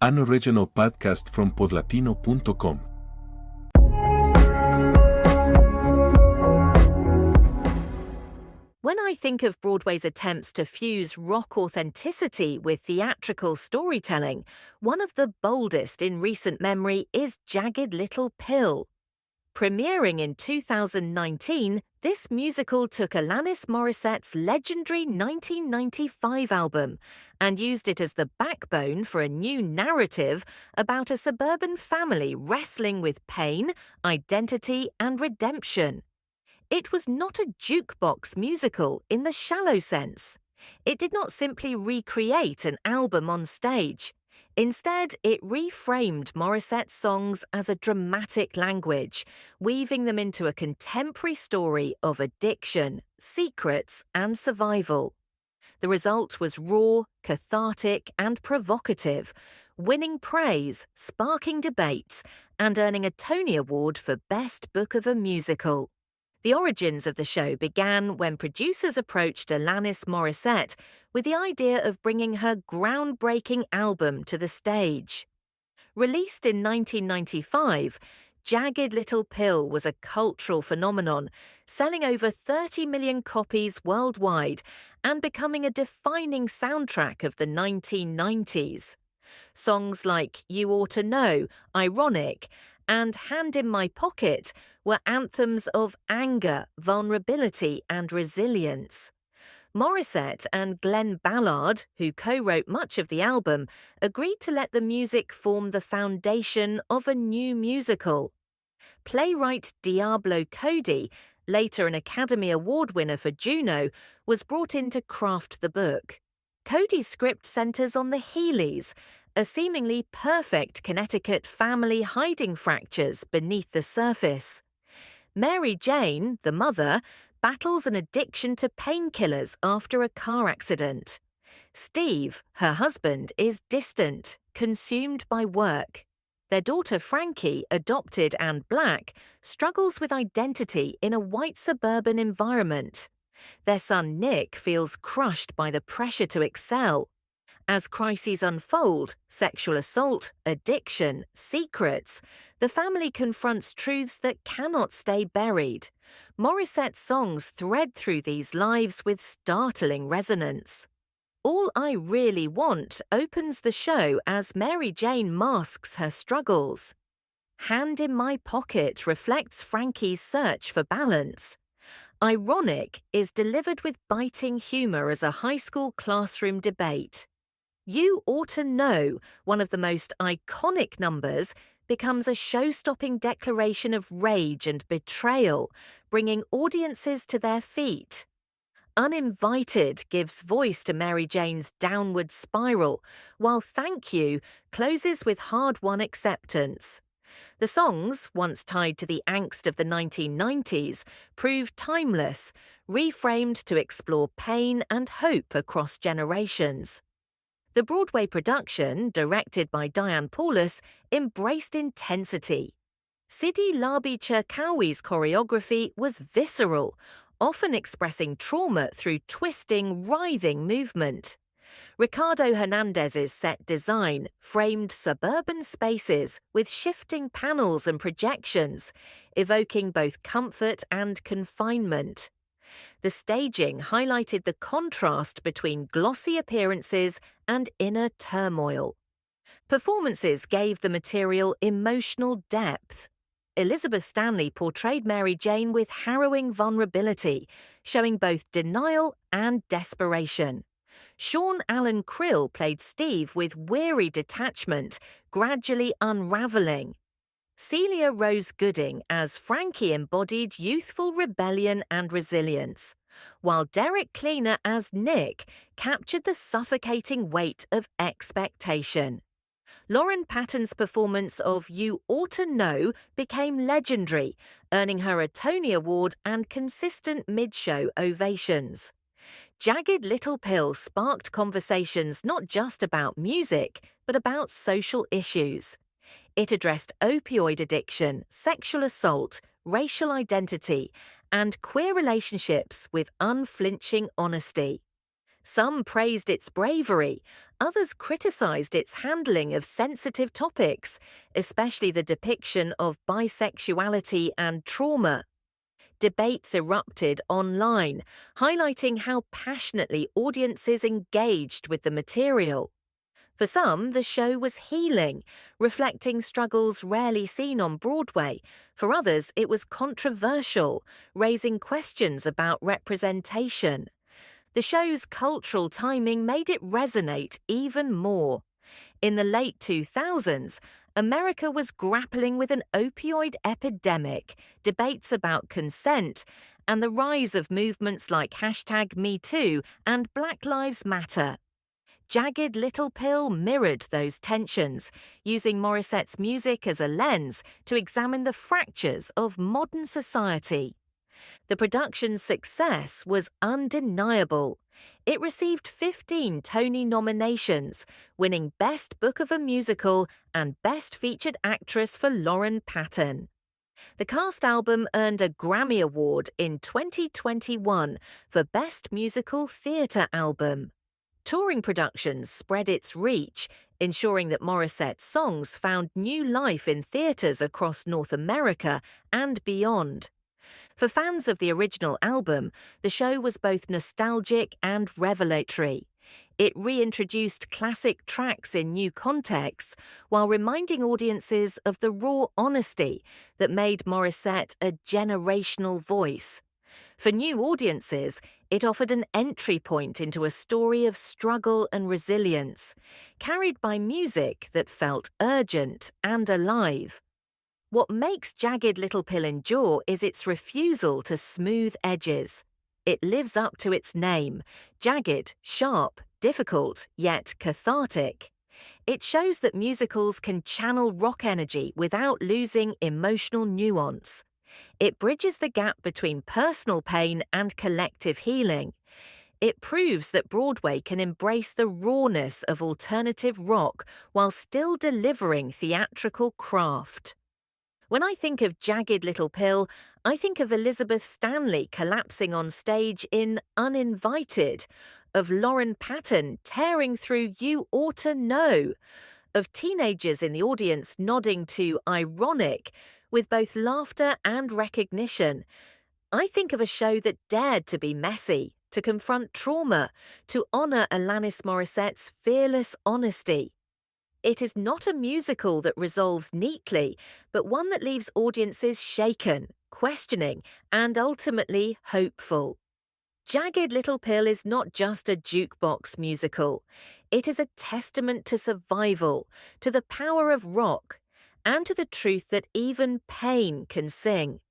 An original podcast from podlatino.com. When I think of Broadway's attempts to fuse rock authenticity with theatrical storytelling, one of the boldest in recent memory is Jagged Little Pill. Premiering in 2019, this musical took Alanis Morissette's legendary 1995 album and used it as the backbone for a new narrative about a suburban family wrestling with pain, identity, and redemption. It was not a jukebox musical in the shallow sense. It did not simply recreate an album on stage. Instead, it reframed Morissette's songs as a dramatic language, weaving them into a contemporary story of addiction, secrets, and survival. The result was raw, cathartic, and provocative, winning praise, sparking debates, and earning a Tony Award for Best Book of a Musical. The origins of the show began when producers approached Alanis Morissette with the idea of bringing her groundbreaking album to the stage. Released in 1995, Jagged Little Pill was a cultural phenomenon, selling over 30 million copies worldwide and becoming a defining soundtrack of the 1990s. Songs like You Oughta Know, Ironic, and Hand in My Pocket were anthems of anger, vulnerability, and resilience. Morissette and Glenn Ballard, who co-wrote much of the album, agreed to let the music form the foundation of a new musical. Playwright Diablo Cody, later an Academy Award winner for Juno, was brought in to craft the book. Cody's script centers on the Healy's, a seemingly perfect Connecticut family hiding fractures beneath the surface. Mary Jane, the mother, battles an addiction to painkillers after a car accident. Steve, her husband, is distant, consumed by work. Their daughter Frankie, adopted and black, struggles with identity in a white suburban environment. Their son Nick feels crushed by the pressure to excel. As crises unfold, sexual assault, addiction, secrets, the family confronts truths that cannot stay buried. Morissette's songs thread through these lives with startling resonance. All I Really Want opens the show as Mary Jane masks her struggles. Hand in My Pocket reflects Frankie's search for balance. Ironic is delivered with biting humor as a high school classroom debate. You Oughta Know, one of the most iconic numbers, becomes a show-stopping declaration of rage and betrayal, bringing audiences to their feet. Uninvited gives voice to Mary Jane's downward spiral, while Thank You closes with hard-won acceptance. The songs, once tied to the angst of the 1990s, proved timeless, reframed to explore pain and hope across generations. The Broadway production, directed by Diane Paulus, embraced intensity. Sidi Larbi Cherkawi's choreography was visceral, often expressing trauma through twisting, writhing movement. Ricardo Hernandez's set design framed suburban spaces with shifting panels and projections, evoking both comfort and confinement. The staging highlighted the contrast between glossy appearances and inner turmoil. Performances gave the material emotional depth. Elizabeth Stanley portrayed Mary Jane with harrowing vulnerability, showing both denial and desperation. Sean Allen Krill played Steve with weary detachment, gradually unraveling. Celia Rose Gooding as Frankie embodied youthful rebellion and resilience, while Derek Cleaner as Nick captured the suffocating weight of expectation. Lauren Patton's performance of You Oughta Know became legendary, earning her a Tony Award and consistent mid-show ovations. Jagged Little Pill sparked conversations not just about music, but about social issues. It addressed opioid addiction, sexual assault, racial identity, and queer relationships with unflinching honesty. Some praised its bravery, others criticized its handling of sensitive topics, especially the depiction of bisexuality and trauma. Debates erupted online, highlighting how passionately audiences engaged with the material. For some, the show was healing, reflecting struggles rarely seen on Broadway. For others, it was controversial, raising questions about representation. The show's cultural timing made it resonate even more. In the late 2000s, America was grappling with an opioid epidemic, debates about consent, and the rise of movements like #MeToo and Black Lives Matter. Jagged Little Pill mirrored those tensions, using Morissette's music as a lens to examine the fractures of modern society. The production's success was undeniable. It received 15 Tony nominations, winning Best Book of a Musical and Best Featured Actress for Lauren Patton. The cast album earned a Grammy Award in 2021 for Best Musical Theatre Album. Touring productions spread its reach, ensuring that Morissette's songs found new life in theatres across North America and beyond. For fans of the original album, the show was both nostalgic and revelatory. It reintroduced classic tracks in new contexts, while reminding audiences of the raw honesty that made Morissette a generational voice. For new audiences, it offered an entry point into a story of struggle and resilience, carried by music that felt urgent and alive. What makes Jagged Little Pill endure is its refusal to smooth edges. It lives up to its name, jagged, sharp, difficult, yet cathartic. It shows that musicals can channel rock energy without losing emotional nuance. It bridges the gap between personal pain and collective healing. It proves that Broadway can embrace the rawness of alternative rock while still delivering theatrical craft. When I think of Jagged Little Pill, I think of Elizabeth Stanley collapsing on stage in Uninvited, of Lauren Patton tearing through You Oughta Know, of teenagers in the audience nodding to Ironic, with both laughter and recognition. I think of a show that dared to be messy, to confront trauma, to honour Alanis Morissette's fearless honesty. It is not a musical that resolves neatly, but one that leaves audiences shaken, questioning, and ultimately hopeful. Jagged Little Pill is not just a jukebox musical. It is a testament to survival, to the power of rock, and to the truth that even pain can sing.